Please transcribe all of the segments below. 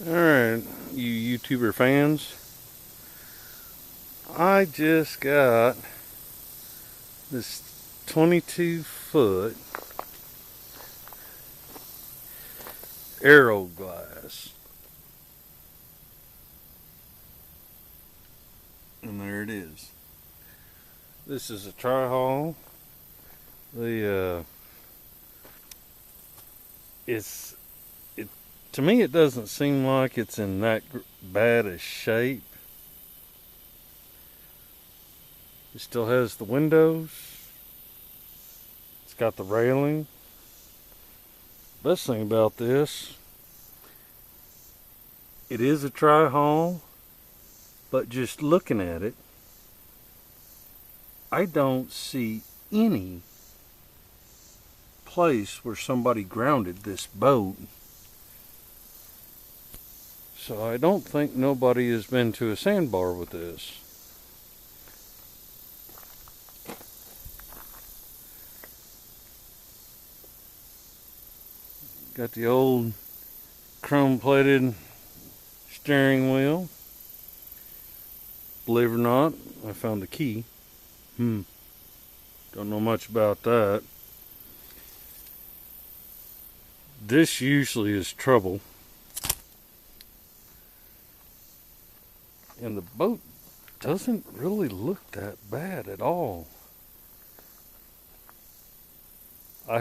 Alright, you YouTuber fans, I just got this 22-foot aero glass. And there it is. This is a tri-haul. To me it doesn't seem like it's in that bad a shape. It still has the windows. It's got the railing. Best thing about this, it is a tri-haul, but just looking at it, I don't see any place where somebody grounded this boat. So I don't think nobody has been to a sandbar with this. Got the old chrome-plated steering wheel. Believe it or not, I found a key. Don't know much about that. This usually is trouble. And the boat doesn't really look that bad at all. I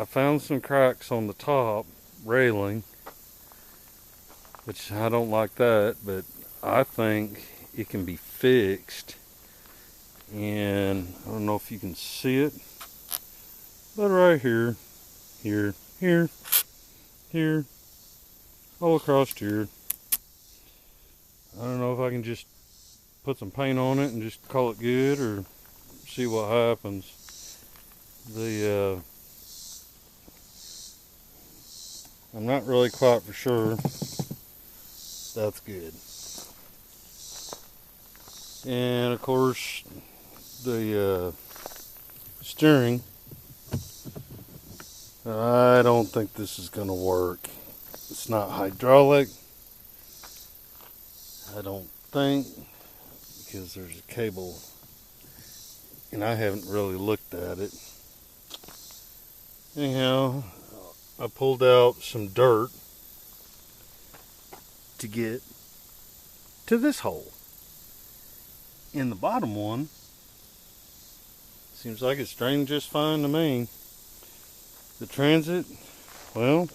found some cracks on the top railing, which I don't like that, but I think it can be fixed. And I don't know if you can see it, but right here, here, all across here. I don't know if I can just put some paint on it and just call it good or see what happens. I'm not really quite for sure. That's good. And of course, the steering, I don't think this is going to work. It's not hydraulic. I don't think, because there's a cable, and I haven't really looked at it. Anyhow, I pulled out some dirt to get to this hole. In the bottom one, seems like it's drained just fine to me. The transit, well,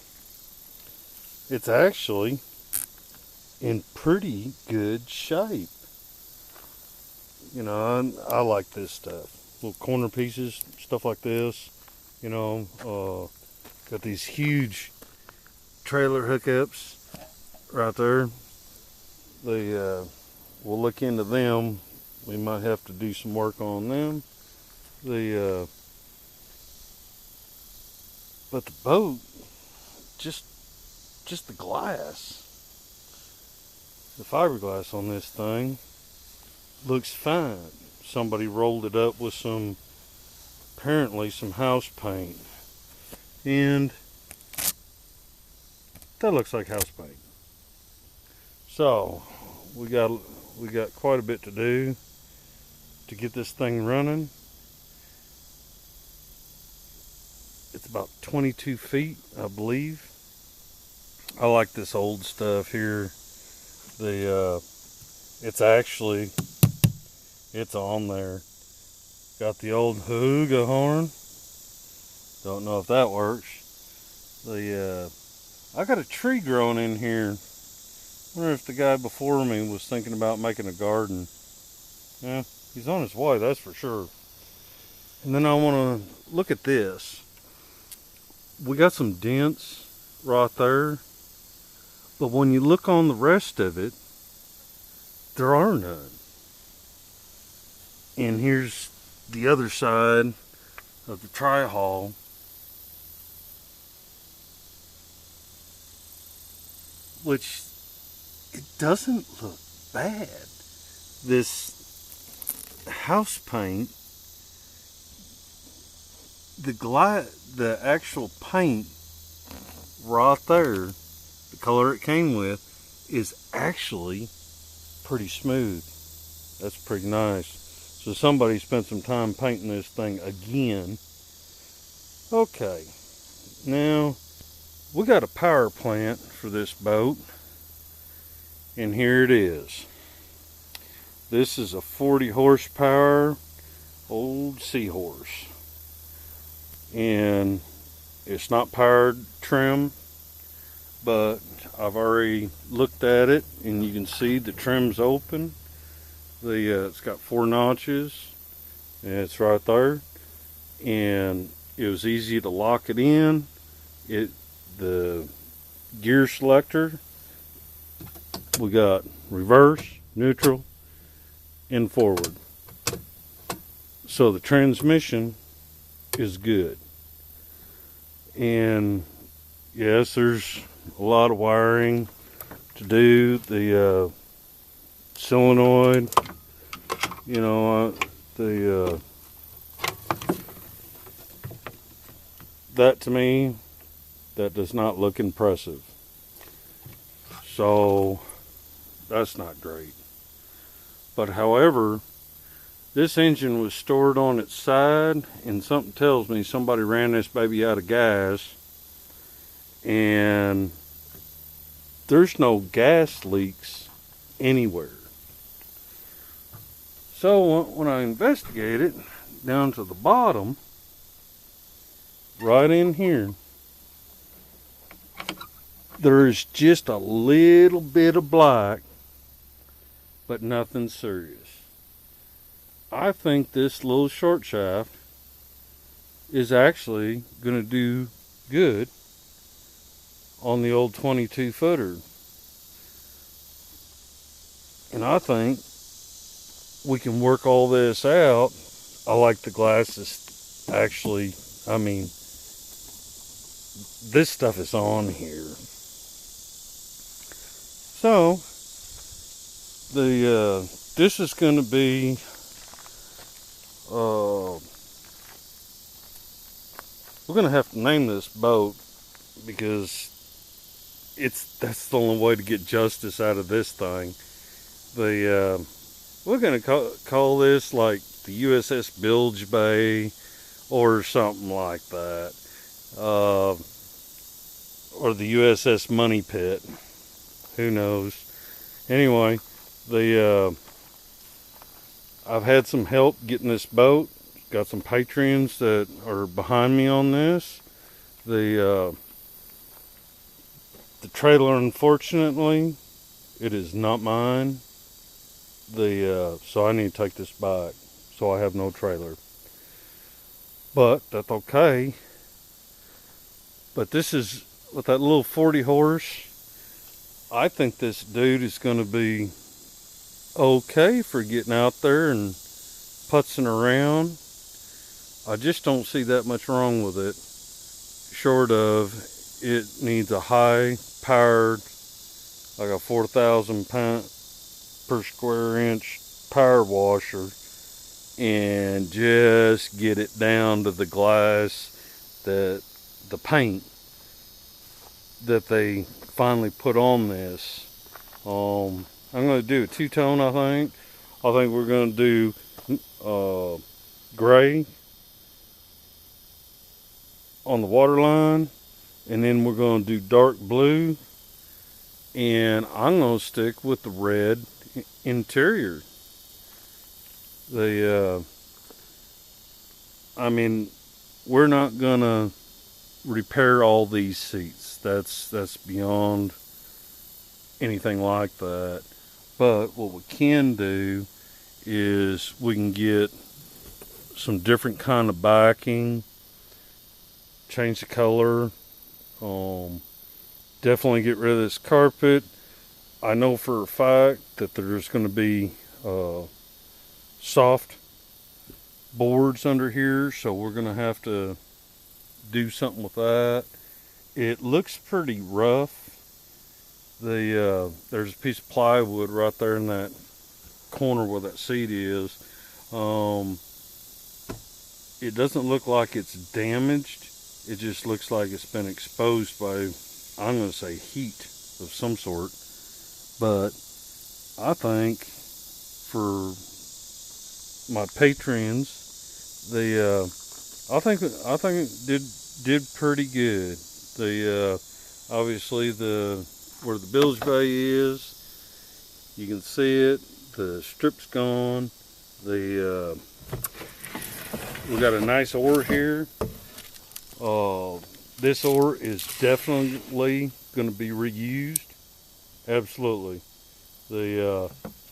it's actually in pretty good shape. You know, I like this stuff. Little corner pieces, stuff like this. You know, got these huge trailer hookups right there. We'll look into them. We might have to do some work on them. But the boat, just the glass, the fiberglass on this thing looks fine. Somebody rolled it up with apparently some house paint, and that looks like house paint. So we got quite a bit to do to get this thing running. It's about 22 feet, I believe. I like this old stuff here. It's on there. Got the old hooga horn. Don't know if that works. I got a tree growing in here. Wonder if the guy before me was thinking about making a garden. Yeah, he's on his way, that's for sure. And then I want to look at this. We got some dents right there, but when you look on the rest of it, there are none. And here's the other side of the tri-haul. Which, it doesn't look bad. This house paint, the actual paint right there the color it came with, is actually pretty smooth. That's pretty nice. So somebody spent some time painting this thing again. Okay, now we got a power plant for this boat, and here it is. This is a 40 horsepower old Seahorse, and it's not powered trim, but I've already looked at it and you can see the trim's open. It's got 4 notches and it's right there, and it was easy to lock it in. The gear selector, we got reverse, neutral, and forward. So the transmission is good. And yes, there's a lot of wiring to do. The solenoid, you know, that to me, that does not look impressive. So that's not great. But however, this engine was stored on its side, and something tells me somebody ran this baby out of gas, and there's no gas leaks anywhere. So when I investigated down to the bottom, right in here, there's just a little bit of black, but nothing serious. I think this little short shaft is actually going to do good on the old 22 footer. And I think we can work all this out. I like the glasses. Actually, I mean, this stuff is on here. So, this is going to be we're going to have to name this boat, because that's the only way to get justice out of this thing. We're going to call this like the USS-BILGE Bay or something like that, or the USS Money Pit. Who knows? Anyway, I've had some help getting this boat. Got some patrons that are behind me on this. The trailer, unfortunately, it is not mine. So I need to take this back. So I have no trailer. But that's okay. But this is, with that little 40 horse, I think this dude is going to be okay for getting out there and putzing around. I just don't see that much wrong with it, short of it needs a high powered, like a 4,000 pound per square inch power washer, and just get it down to the glass, that the paint that they finally put on this. I'm going to do a two-tone, I think. I think we're going to do gray on the waterline, and then we're going to do dark blue, and I'm going to stick with the red interior. I mean, we're not going to repair all these seats. That's beyond anything like that. But what we can do is we can get some different kind of backing, change the color, definitely get rid of this carpet. I know for a fact that there's going to be soft boards under here, so we're going to have to do something with that. It looks pretty rough. There's a piece of plywood right there in that corner where that seat is. It doesn't look like it's damaged. It just looks like it's been exposed by, I'm going to say, heat. of some sort. But I think for my patrons, I think it did pretty good. Obviously where the bilge bay is, you can see it. The strip's gone. We got a nice oar here. This oar is definitely going to be reused. Absolutely. Yeah,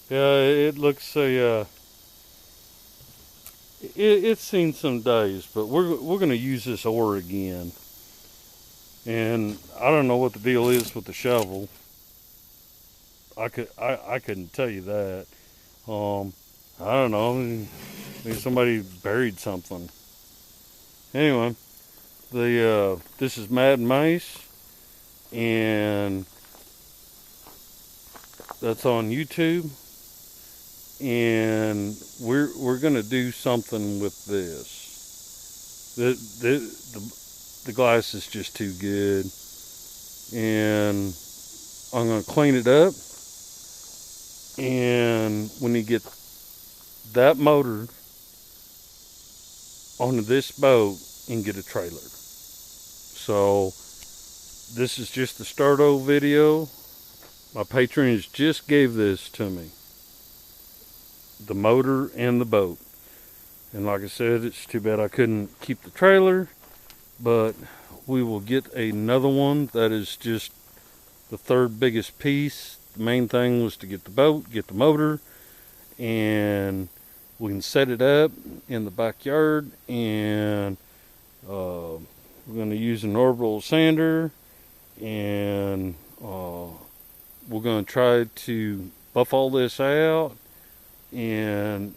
it looks it's seen some days, but we're going to use this oar again. And I don't know what the deal is with the shovel. I couldn't tell you that. I don't know. Maybe somebody buried something. Anyway, this is Mad Mace, and that's on YouTube. And we're gonna do something with this. The glass is just too good, and I'm gonna clean it up. And when you get that motor onto this boat, and get a trailer. So this is just the start-o video. My patrons just gave this to me, the motor and the boat. And like I said, it's too bad I couldn't keep the trailer, but we will get another one that is just the third biggest piece. The main thing was to get the boat, get the motor, and we can set it up in the backyard. And we're going to use an orbital sander, and we're going to try to buff all this out, and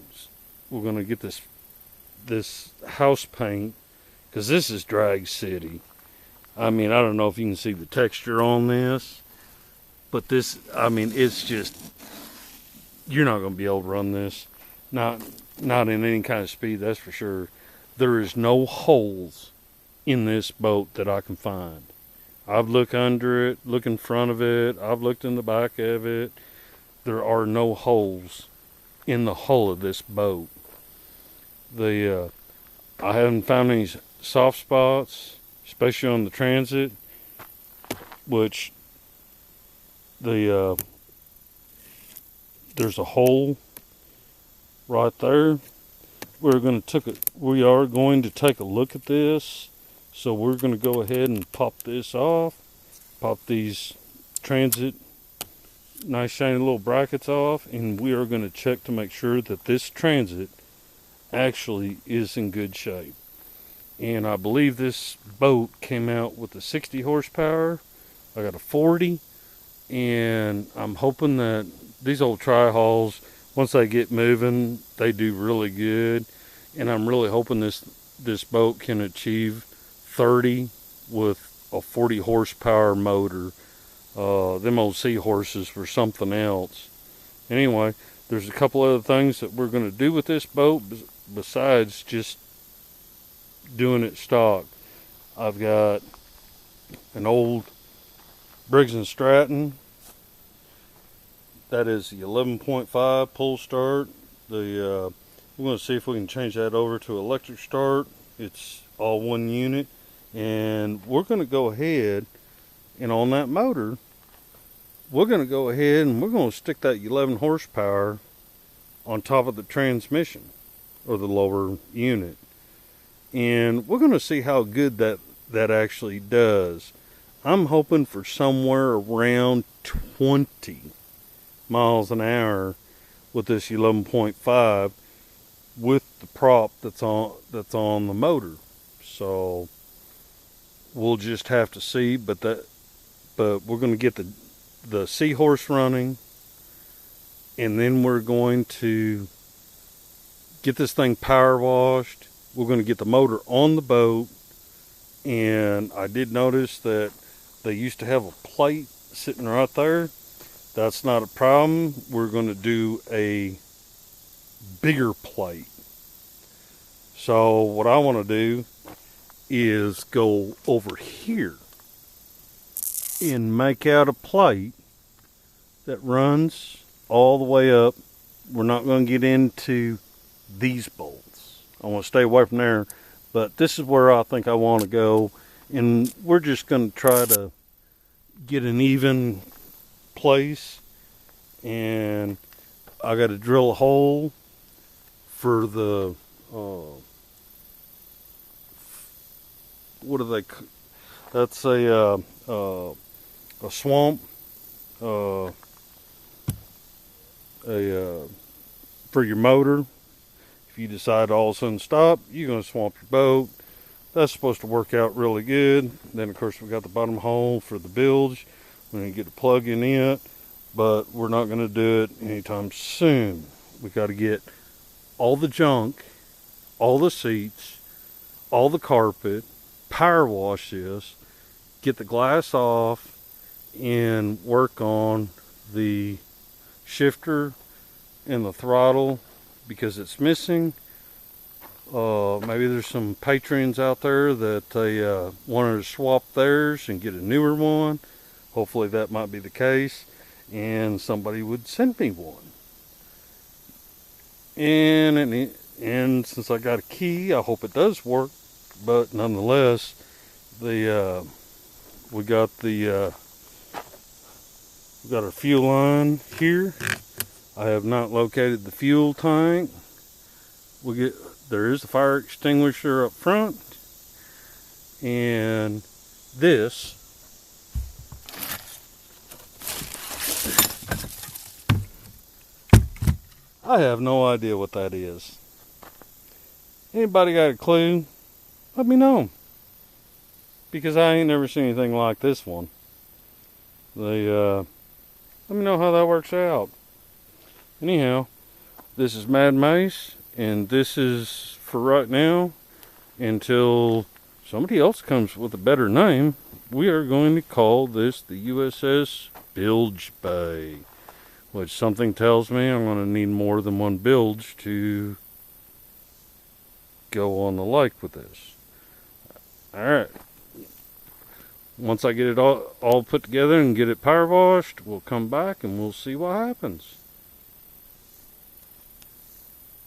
we're going to get this house paint, because this is Drag City. I mean, I don't know if you can see the texture on this, but this, I mean, it's just, you're not going to be able to run this, not in any kind of speed, that's for sure. There is no holes in this boat that I can find. I've looked under it, looked in front of it, I've looked in the back of it. There are no holes in the hull of this boat. I haven't found any soft spots, especially on the transit, which there's a hole right there. We are going to take a look at this. So we're going to go ahead and pop this off, pop these transit nice shiny little brackets off, and we are going to check to make sure that this transit actually is in good shape. And I believe this boat came out with a 60 horsepower. I got a 40, and I'm hoping that these old tri-hulls, once they get moving, they do really good. And I'm really hoping this boat can achieve 30 with a 40 horsepower motor. Them old seahorses were something else. Anyway, there's a couple other things that we're going to do with this boat besides just doing it stock. I've got an old Briggs & Stratton. That is the 11.5 pull start. We're going to see if we can change that over to electric start. It's all one unit. And we're going to go ahead, and on that motor, we're going to go ahead and we're going to stick that 11 horsepower on top of the transmission, or the lower unit. And we're going to see how good that actually does. I'm hoping for somewhere around 20 miles an hour with this 11.5 with the prop that's on the motor. So we'll just have to see, but we're going to get the seahorse running, and then we're going to get this thing power washed. We're going to get the motor on the boat, and I did notice that they used to have a plate sitting right there. That's not a problem. We're going to do a bigger plate. So what I want to do is go over here and make out a plate that runs all the way up. We're not going to get into these bolts. I want to stay away from there, but this is where I think I want to go, and we're just going to try to get an even place. And I got to drill a hole for the what do they? That's a swamp. For your motor. If you decide to all of a sudden stop, you're going to swamp your boat. That's supposed to work out really good. Then of course we got the bottom hole for the bilge. We're going to get a plug in it, but we're not going to do it anytime soon. We got to get all the junk, all the seats, all the carpet, power wash this, get the glass off, and work on the shifter and the throttle because it's missing. Maybe there's some patrons out there that they wanted to swap theirs and get a newer one. Hopefully that might be the case, and somebody would send me one. And since I got a key, I hope it does work. But nonetheless, we got our fuel line here. I have not located the fuel tank. There is a fire extinguisher up front, and this I have no idea what that is. Anybody got a clue? Let me know, because I ain't never seen anything like this one. Let me know how that works out. Anyhow, this is Mad Mace, and this is for right now. Until somebody else comes with a better name, we are going to call this the USS-BILGE Bay, which something tells me I'm going to need more than one bilge to go on the lake with this. Alright. Once I get it all put together and get it power washed, we'll come back and we'll see what happens.